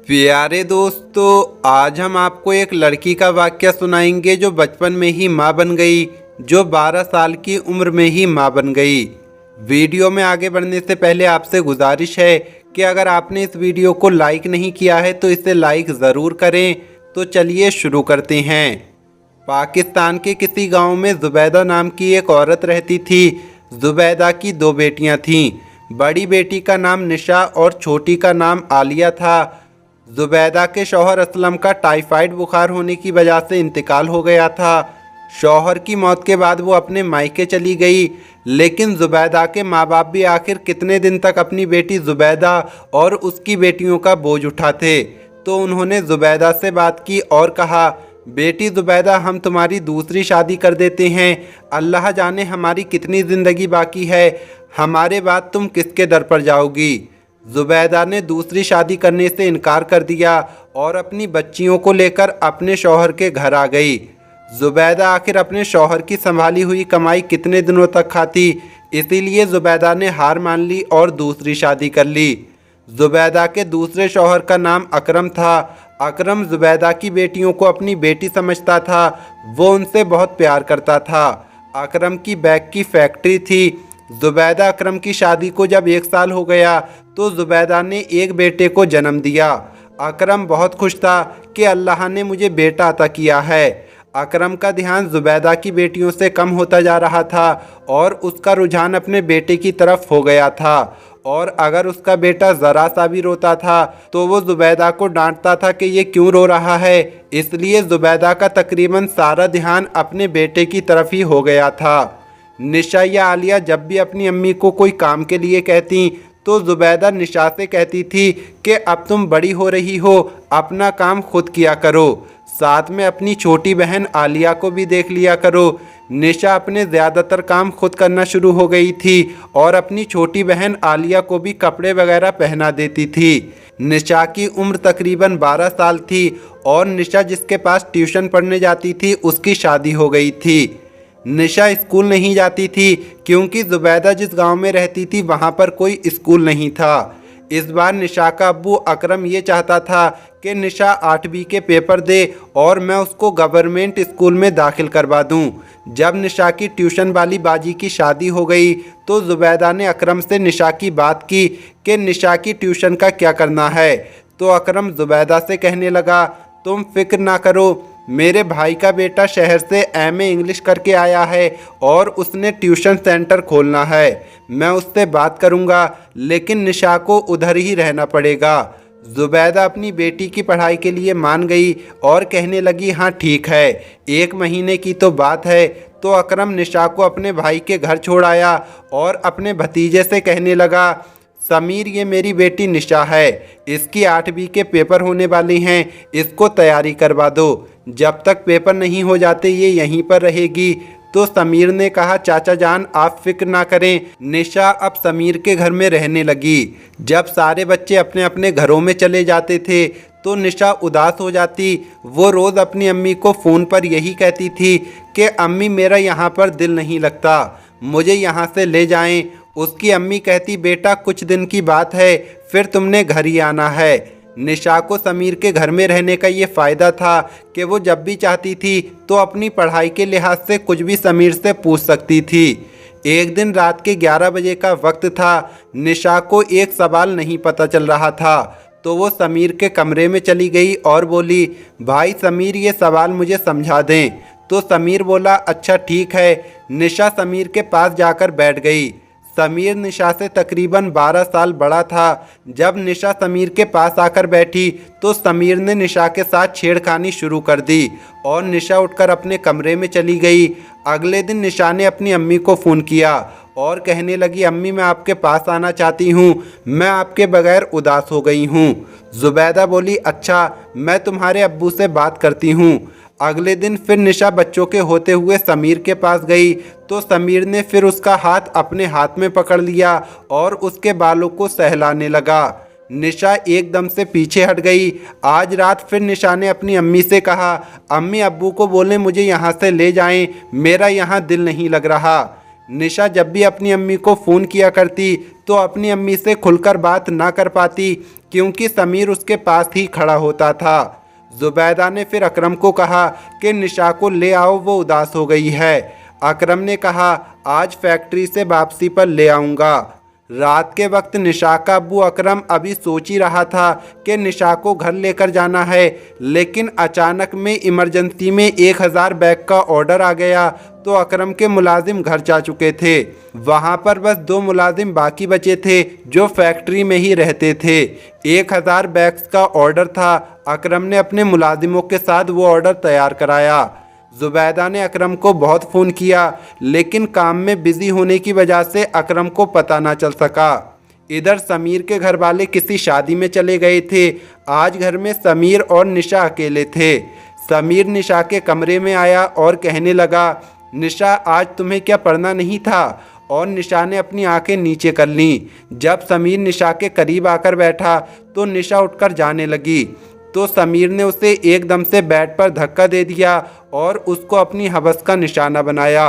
प्यारे दोस्तों, आज हम आपको एक लड़की का वाक़या सुनाएंगे जो बचपन में ही माँ बन गई, जो 12 साल की उम्र में ही माँ बन गई। वीडियो में आगे बढ़ने से पहले आपसे गुजारिश है कि अगर आपने इस वीडियो को लाइक नहीं किया है तो इसे लाइक ज़रूर करें। तो चलिए शुरू करते हैं। पाकिस्तान के किसी गांव में ज़ुबैदा नाम की एक औरत रहती थी। ज़ुबैदा की 2 बेटियां थीं। बड़ी बेटी का नाम निशा और छोटी का नाम आलिया था। ज़ुबैदा के शौहर असलम का टाइफाइड बुखार होने की वजह से इंतकाल हो गया था। शौहर की मौत के बाद वो अपने मायके चली गई, लेकिन ज़ुबैदा के माँ बाप भी आखिर कितने दिन तक अपनी बेटी ज़ुबैदा और उसकी बेटियों का बोझ उठाते। तो उन्होंने ज़ुबैदा से बात की और कहा, बेटी ज़ुबैदा, हम तुम्हारी दूसरी शादी कर देते हैं। अल्लाह जाने हमारी कितनी ज़िंदगी बाकी है, हमारे बाद तुम किसके दर पर जाओगी। ज़ुबैदा ने दूसरी शादी करने से इनकार कर दिया और अपनी बच्चियों को लेकर अपने शौहर के घर आ गई। ज़ुबैदा आखिर अपने शौहर की संभाली हुई कमाई कितने दिनों तक खाती, इसीलिए ज़ुबैदा ने हार मान ली और दूसरी शादी कर ली। ज़ुबैदा के दूसरे शौहर का नाम अकरम था। अकरम ज़ुबैदा की बेटियों को अपनी बेटी समझता था, वो उनसे बहुत प्यार करता था। अकरम की बैग की फैक्ट्री थी। ज़ुबैदा अकरम की शादी को जब 1 साल हो गया तो ज़ुबैदा ने एक बेटे को जन्म दिया। अकरम बहुत खुश था कि अल्लाह ने मुझे बेटा अता किया है। अकरम का ध्यान ज़ुबैदा की बेटियों से कम होता जा रहा था और उसका रुझान अपने बेटे की तरफ हो गया था। और अगर उसका बेटा ज़रा सा भी रोता था तो वो ज़ुबैदा को डांटता था कि ये क्यों रो रहा है। इसलिए ज़ुबैदा का तकरीबन सारा ध्यान अपने बेटे की तरफ ही हो गया था। निशा या आलिया जब भी अपनी अम्मी को कोई काम के लिए कहती तो ज़ुबैदा निशा से कहती थी कि अब तुम बड़ी हो रही हो, अपना काम खुद किया करो, साथ में अपनी छोटी बहन आलिया को भी देख लिया करो। निशा अपने ज़्यादातर काम खुद करना शुरू हो गई थी और अपनी छोटी बहन आलिया को भी कपड़े वगैरह पहना देती थी। निशा की उम्र तकरीबन 12 साल थी और निशा जिसके पास ट्यूशन पढ़ने जाती थी उसकी शादी हो गई थी। निशा स्कूल नहीं जाती थी क्योंकि ज़ुबैदा जिस गांव में रहती थी वहां पर कोई स्कूल नहीं था। इस बार निशा का अब्बू अकरम ये चाहता था कि निशा 8वीं के पेपर दे और मैं उसको गवर्नमेंट स्कूल में दाखिल करवा दूं। जब निशा की ट्यूशन वाली बाजी की शादी हो गई तो ज़ुबैदा ने अकरम से निशा की बात की कि निशा की ट्यूशन का क्या करना है। तो अकरम ज़ुबैदा से कहने लगा, तुम फिक्र ना करो, मेरे भाई का बेटा शहर से एमए इंग्लिश करके आया है और उसने ट्यूशन सेंटर खोलना है। मैं उससे बात करूंगा, लेकिन निशा को उधर ही रहना पड़ेगा। ज़ुबैदा अपनी बेटी की पढ़ाई के लिए मान गई और कहने लगी, हाँ ठीक है, 1 महीने की तो बात है। तो अकरम निशा को अपने भाई के घर छोड़ आया और अपने भतीजे से कहने लगा, समीर, ये मेरी बेटी निशा है, इसकी 8वीं के पेपर होने वाले हैं, इसको तैयारी करवा दो, जब तक पेपर नहीं हो जाते ये यहीं पर रहेगी। तो समीर ने कहा, चाचा जान आप फिक्र ना करें। निशा अब समीर के घर में रहने लगी। जब सारे बच्चे अपने अपने घरों में चले जाते थे तो निशा उदास हो जाती। वो रोज़ अपनी अम्मी को फ़ोन पर यही कहती थी कि अम्मी, मेरा यहाँ पर दिल नहीं लगता, मुझे यहाँ से ले जाएं। उसकी अम्मी कहती, बेटा कुछ दिन की बात है, फिर तुमने घर ही आना है। निशा को समीर के घर में रहने का ये फ़ायदा था कि वो जब भी चाहती थी तो अपनी पढ़ाई के लिहाज से कुछ भी समीर से पूछ सकती थी। एक दिन रात के 11 बजे का वक्त था। निशा को एक सवाल नहीं पता चल रहा था तो वो समीर के कमरे में चली गई और बोली, भाई समीर, ये सवाल मुझे समझा दें। तो समीर बोला, अच्छा ठीक है। निशा समीर के पास जाकर बैठ गई। समीर निशा से तकरीबन 12 साल बड़ा था। जब निशा समीर के पास आकर बैठी तो समीर ने निशा के साथ छेड़खानी शुरू कर दी और निशा उठकर अपने कमरे में चली गई। अगले दिन निशा ने अपनी अम्मी को फ़ोन किया और कहने लगी, अम्मी, मैं आपके पास आना चाहती हूँ, मैं आपके बगैर उदास हो गई हूँ। ज़ुबैदा बोली, अच्छा, मैं तुम्हारे अब्बू से बात करती हूँ। अगले दिन फिर निशा बच्चों के होते हुए समीर के पास गई तो समीर ने फिर उसका हाथ अपने हाथ में पकड़ लिया और उसके बालों को सहलाने लगा। निशा एकदम से पीछे हट गई। आज रात फिर निशा ने अपनी अम्मी से कहा, अम्मी, अब्बू को बोले मुझे यहाँ से ले जाएं, मेरा यहाँ दिल नहीं लग रहा। निशा जब भी अपनी अम्मी को फ़ोन किया करती तो अपनी अम्मी से खुलकर बात ना कर पाती, क्योंकि समीर उसके पास ही खड़ा होता था। जुबैदा ने फिर अकरम को कहा कि निशा को ले आओ, वो उदास हो गई है। अकरम ने कहा आज फैक्ट्री से वापसी पर ले आऊँगा। रात के वक्त निशा का अब्बू अकरम अभी सोच ही रहा था कि निशा को घर लेकर जाना है, लेकिन अचानक में इमरजेंसी में 1000 बैग का ऑर्डर आ गया। तो अकरम के मुलाजिम घर जा चुके थे। वहां पर बस 2 मुलाजिम बाकी बचे थे जो फैक्ट्री में ही रहते थे। 1000 बैग्स का ऑर्डर था। अकरम ने अपने मुलाजिमों के साथ वो ऑर्डर तैयार कराया। जुबैदा ने अकरम को बहुत फ़ोन किया, लेकिन काम में बिज़ी होने की वजह से अकरम को पता ना चल सका। इधर समीर के घर वाले किसी शादी में चले गए थे। आज घर में समीर और निशा अकेले थे। समीर निशा के कमरे में आया और कहने लगा, निशा आज तुम्हें क्या पढ़ना नहीं था? और निशा ने अपनी आंखें नीचे कर लीं। जब समीर निशा के करीब आकर बैठा तो निशा उठकर जाने लगी। तो समीर ने उसे एकदम से बेड पर धक्का दे दिया और उसको अपनी हवस का निशाना बनाया।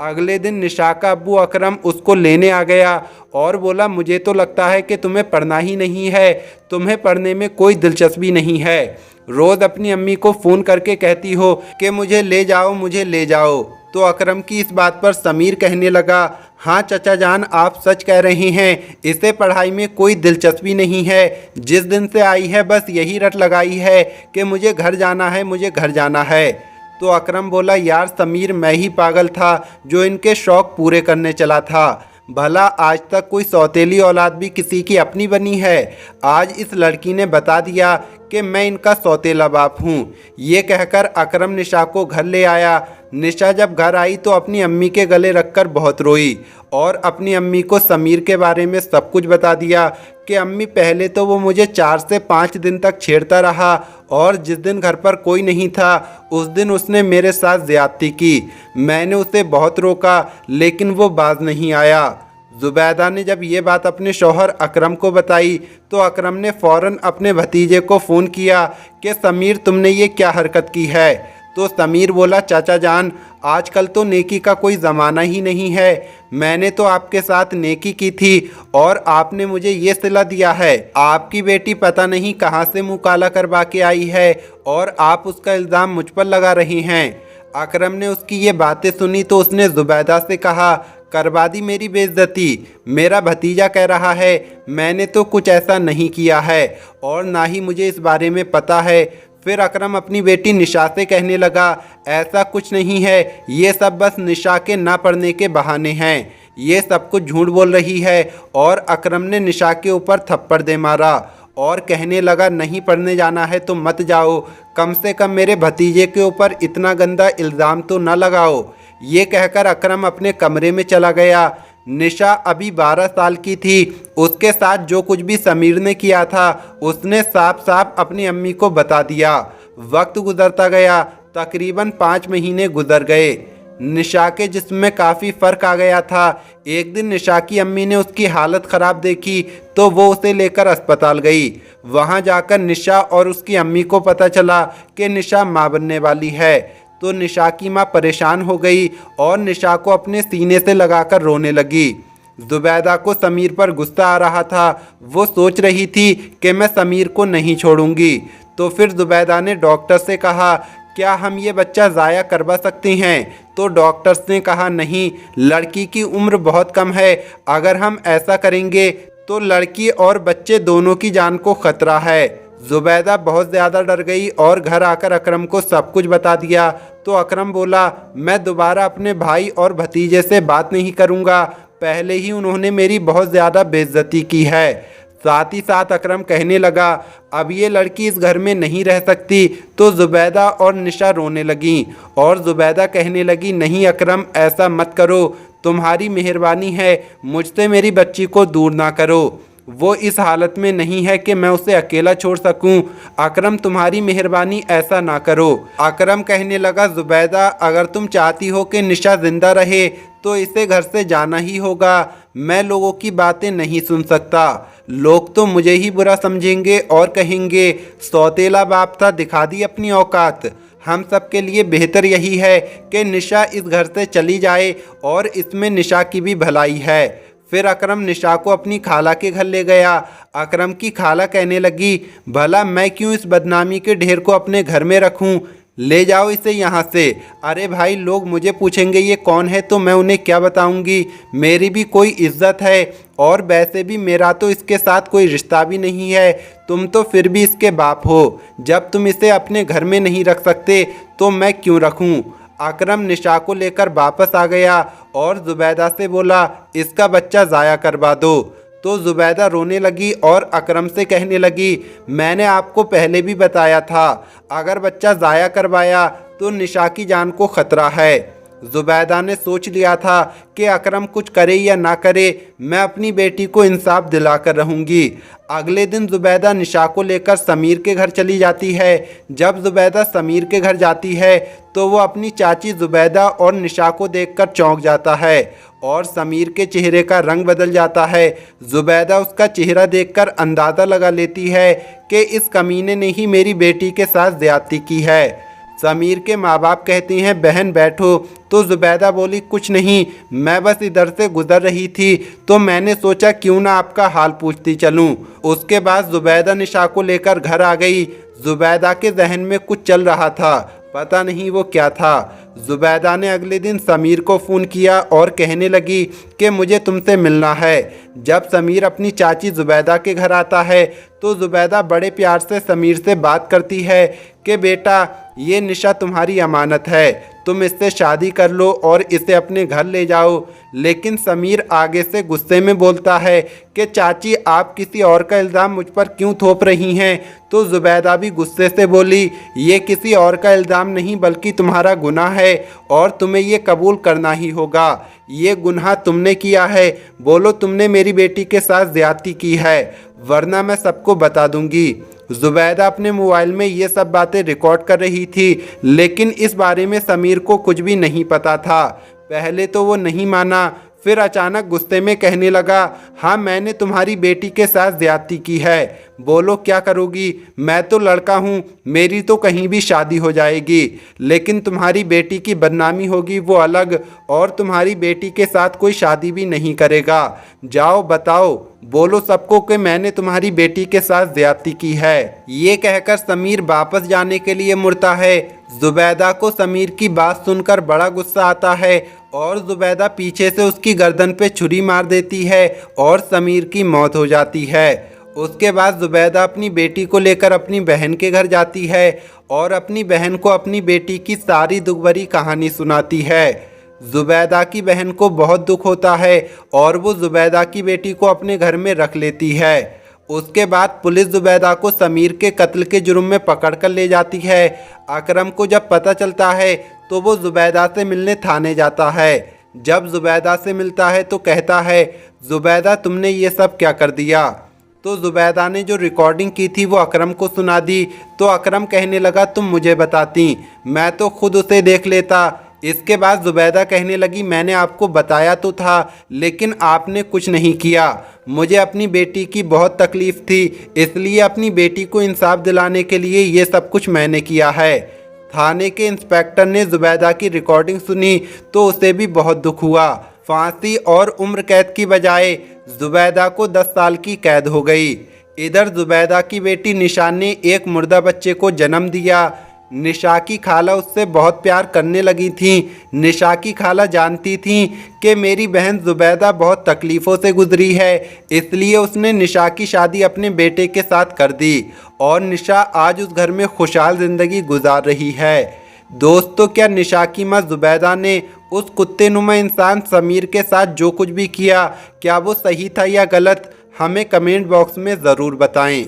अगले दिन निशा का अब्बू अकरम उसको लेने आ गया और बोला, मुझे तो लगता है कि तुम्हें पढ़ना ही नहीं है, तुम्हें पढ़ने में कोई दिलचस्पी नहीं है। रोज़ अपनी अम्मी को फ़ोन करके कहती हो कि मुझे ले जाओ, मुझे ले जाओ। तो अकरम की इस बात पर समीर कहने लगा, हाँ चचा जान, आप सच कह रहे हैं, इसे पढ़ाई में कोई दिलचस्पी नहीं है। जिस दिन से आई है बस यही रट लगाई है कि मुझे घर जाना है, मुझे घर जाना है। तो अकरम बोला, यार समीर, मैं ही पागल था जो इनके शौक़ पूरे करने चला था। भला आज तक कोई सौतेली औलाद भी किसी की अपनी बनी है? आज इस लड़की ने बता दिया कि मैं इनका सौतेला बाप हूँ। ये कहकर अकरम निशा को घर ले आया। निशा जब घर आई तो अपनी अम्मी के गले रखकर बहुत रोई और अपनी अम्मी को समीर के बारे में सब कुछ बता दिया कि अम्मी पहले तो वो मुझे 4 से 5 दिन तक छेड़ता रहा और जिस दिन घर पर कोई नहीं था उस दिन उसने मेरे साथ ज़्यादती की। मैंने उसे बहुत रोका लेकिन वो बाज नहीं आया। जुबैदा ने जब ये बात अपने शौहर अकरम को बताई तो अकरम ने फ़ौरन अपने भतीजे को फ़ोन किया कि समीर, तुमने ये क्या हरकत की है? तो समीर बोला, चाचा जान, आजकल तो नेकी का कोई ज़माना ही नहीं है। मैंने तो आपके साथ नेकी की थी और आपने मुझे ये सिला दिया है। आपकी बेटी पता नहीं कहाँ से मुँह काला करवा के आई है और आप उसका इल्ज़ाम मुझ पर लगा रही हैं। अकरम ने उसकी ये बातें सुनी तो उसने जुबैदा से कहा, करवा दी मेरी बेइज्जती। मेरा भतीजा कह रहा है मैंने तो कुछ ऐसा नहीं किया है और ना ही मुझे इस बारे में पता है। फिर अकरम अपनी बेटी निशा से कहने लगा, ऐसा कुछ नहीं है, ये सब बस निशा के ना पढ़ने के बहाने हैं, ये सब कुछ झूठ बोल रही है। और अकरम ने निशा के ऊपर थप्पड़ दे मारा और कहने लगा, नहीं पढ़ने जाना है तो मत जाओ, कम से कम मेरे भतीजे के ऊपर इतना गंदा इल्ज़ाम तो न लगाओ। ये कहकर अकरम अपने कमरे में चला गया। निशा अभी 12 साल की थी। उसके साथ जो कुछ भी समीर ने किया था उसने साफ साफ अपनी अम्मी को बता दिया। वक्त गुजरता गया, तकरीबन 5 महीने गुजर गए। निशा के जिस्म में काफ़ी फ़र्क आ गया था। एक दिन निशा की अम्मी ने उसकी हालत ख़राब देखी तो वो उसे लेकर अस्पताल गई। वहाँ जाकर निशा और उसकी अम्मी को पता चला कि निशा माँ बनने वाली है। तो निशा की माँ परेशान हो गई और निशा को अपने सीने से लगाकर रोने लगी। जुबैदा को समीर पर गुस्सा आ रहा था। वो सोच रही थी कि मैं समीर को नहीं छोड़ूंगी। तो फिर जुबैदा ने डॉक्टर से कहा, क्या हम ये बच्चा ज़ाया करवा सकते हैं? तो डॉक्टर्स ने कहा, नहीं, लड़की की उम्र बहुत कम है, अगर हम ऐसा करेंगे तो लड़की और बच्चे दोनों की जान को ख़तरा है। जुबैदा बहुत ज़्यादा डर गई और घर आकर अकरम को सब कुछ बता दिया। तो अकरम बोला, मैं दोबारा अपने भाई और भतीजे से बात नहीं करूँगा, पहले ही उन्होंने मेरी बहुत ज़्यादा बेइज्जती की है। साथ ही साथ अकरम कहने लगा, अब ये लड़की इस घर में नहीं रह सकती। तो जुबैदा और निशा रोने लगीं और जुबैदा कहने लगी, नहीं अकरम, ऐसा मत करो, तुम्हारी मेहरबानी है, मुझसे मेरी बच्ची को दूर ना करो, वो इस हालत में नहीं है कि मैं उसे अकेला छोड़ सकूं। अकरम, तुम्हारी मेहरबानी, ऐसा ना करो। अकरम कहने लगा, जुबैदा, अगर तुम चाहती हो कि निशा ज़िंदा रहे तो इसे घर से जाना ही होगा। मैं लोगों की बातें नहीं सुन सकता। लोग तो मुझे ही बुरा समझेंगे और कहेंगे सौतेला बाप था, दिखा दी अपनी औकात। हम सब के लिए बेहतर यही है कि निशा इस घर से चली जाए और इसमें निशा की भी भलाई है। फिर अकरम निशा को अपनी खाला के घर ले गया। अकरम की खाला कहने लगी, भला मैं क्यों इस बदनामी के ढेर को अपने घर में रखूं, ले जाओ इसे यहाँ से। अरे भाई, लोग मुझे पूछेंगे ये कौन है, तो मैं उन्हें क्या बताऊंगी, मेरी भी कोई इज्जत है, और वैसे भी मेरा तो इसके साथ कोई रिश्ता भी नहीं है, तुम तो फिर भी इसके बाप हो। जब तुम इसे अपने घर में नहीं रख सकते तो मैं क्यों रखूं। अकरम निशा को लेकर वापस आ गया और जुबैदा से बोला, इसका बच्चा ज़ाया करवा दो। तो जुबैदा रोने लगी और अकरम से कहने लगी, मैंने आपको पहले भी बताया था, अगर बच्चा ज़ाया करवाया तो निशा की जान को ख़तरा है। जुबैदा ने सोच लिया था कि अकरम कुछ करे या ना करे, मैं अपनी बेटी को इंसाफ दिलाकर रहूँगी। अगले दिन जुबैदा निशा को लेकर समीर के घर चली जाती है। जब जुबैदा समीर के घर जाती है तो वो अपनी चाची जुबैदा और निशा को देखकर चौंक जाता है और समीर के चेहरे का रंग बदल जाता है। जुबैदा उसका चेहरा देखकर अंदाज़ा लगा लेती है कि इस कमीने ने ही मेरी बेटी के साथ ज़्यादती की है। समीर के माँ बाप कहते हैं, बहन बैठो। तो जुबैदा बोली, कुछ नहीं, मैं बस इधर से गुजर रही थी तो मैंने सोचा क्यों ना आपका हाल पूछती चलूं। उसके बाद जुबैदा निशा को लेकर घर आ गई। जुबैदा के जहन में कुछ चल रहा था, पता नहीं वो क्या था। जुबैदा ने अगले दिन समीर को फ़ोन किया और कहने लगी कि मुझे तुमसे मिलना है। जब समीर अपनी चाची जुबैदा के घर आता है तो जुबैदा बड़े प्यार से समीर से बात करती है कि बेटा, ये निशा तुम्हारी अमानत है, तुम इससे शादी कर लो और इसे अपने घर ले जाओ। लेकिन समीर आगे से गुस्से में बोलता है कि चाची, आप किसी और का इल्ज़ाम मुझ पर क्यों थोप रही हैं। तो जुबैदा भी गुस्से से बोली, ये किसी और का इल्ज़ाम नहीं बल्कि तुम्हारा गुनाह है और तुम्हें ये कबूल करना ही होगा। ये गुनाह तुमने किया है, बोलो तुमने मेरी बेटी के साथ ज़्यादती की है, वरना मैं सबको बता दूंगी। जुबैदा अपने मोबाइल में ये सब बातें रिकॉर्ड कर रही थी, लेकिन इस बारे में समीर को कुछ भी नहीं पता था। पहले तो वो नहीं माना, फिर अचानक गुस्से में कहने लगा, हाँ मैंने तुम्हारी बेटी के साथ ज़्यादती की है, बोलो क्या करोगी। मैं तो लड़का हूँ, मेरी तो कहीं भी शादी हो जाएगी, लेकिन तुम्हारी बेटी की बदनामी होगी वो अलग, और तुम्हारी बेटी के साथ कोई शादी भी नहीं करेगा। जाओ बताओ, बोलो सबको कि मैंने तुम्हारी बेटी के साथ ज़्यादती की है। ये कहकर समीर वापस जाने के लिए मुड़ता है। जुबैदा को समीर की बात सुनकर बड़ा गुस्सा आता है और जुबैदा पीछे से उसकी गर्दन पे छुरी मार देती है और समीर की मौत हो जाती है। उसके बाद जुबैदा अपनी बेटी को लेकर अपनी बहन के घर जाती है और अपनी बहन को अपनी बेटी की सारी दुख भरी कहानी सुनाती है। जुबैदा की बहन को बहुत दुख होता है और वो जुबैदा की बेटी को अपने घर में रख लेती है। उसके बाद पुलिस जुबैदा को समीर के कत्ल के जुर्म में पकड़ कर ले जाती है। अकरम को जब पता चलता है तो वो जुबैदा से मिलने थाने जाता है। जब जुबैदा से मिलता है तो कहता है, जुबैदा तुमने ये सब क्या कर दिया। तो जुबैदा ने जो रिकॉर्डिंग की थी वो अकरम को सुना दी। तो अकरम कहने लगा, तुम मुझे बताती, मैं तो खुद उसे देख लेता। इसके बाद जुबैदा कहने लगी, मैंने आपको बताया तो था लेकिन आपने कुछ नहीं किया। मुझे अपनी बेटी की बहुत तकलीफ़ थी, इसलिए अपनी बेटी को इंसाफ दिलाने के लिए ये सब कुछ मैंने किया है। थाने के इंस्पेक्टर ने जुबैदा की रिकॉर्डिंग सुनी तो उसे भी बहुत दुख हुआ। फांसी और उम्र कैद की बजाय जुबैदा को 10 साल की कैद हो गई। इधर जुबैदा की बेटी निशा ने एक मुर्दा बच्चे को जन्म दिया। निशा की खाला उससे बहुत प्यार करने लगी थी। निशा की खाला जानती थी कि मेरी बहन जुबैदा बहुत तकलीफ़ों से गुजरी है, इसलिए उसने निशा की शादी अपने बेटे के साथ कर दी और निशा आज उस घर में खुशहाल ज़िंदगी गुजार रही है। दोस्तों, क्या निशा की माँ जुबैदा ने उस कुत्ते नुमा इंसान समीर के साथ जो कुछ भी किया, क्या वो सही था या गलत, हमें कमेंट बॉक्स में ज़रूर बताएं।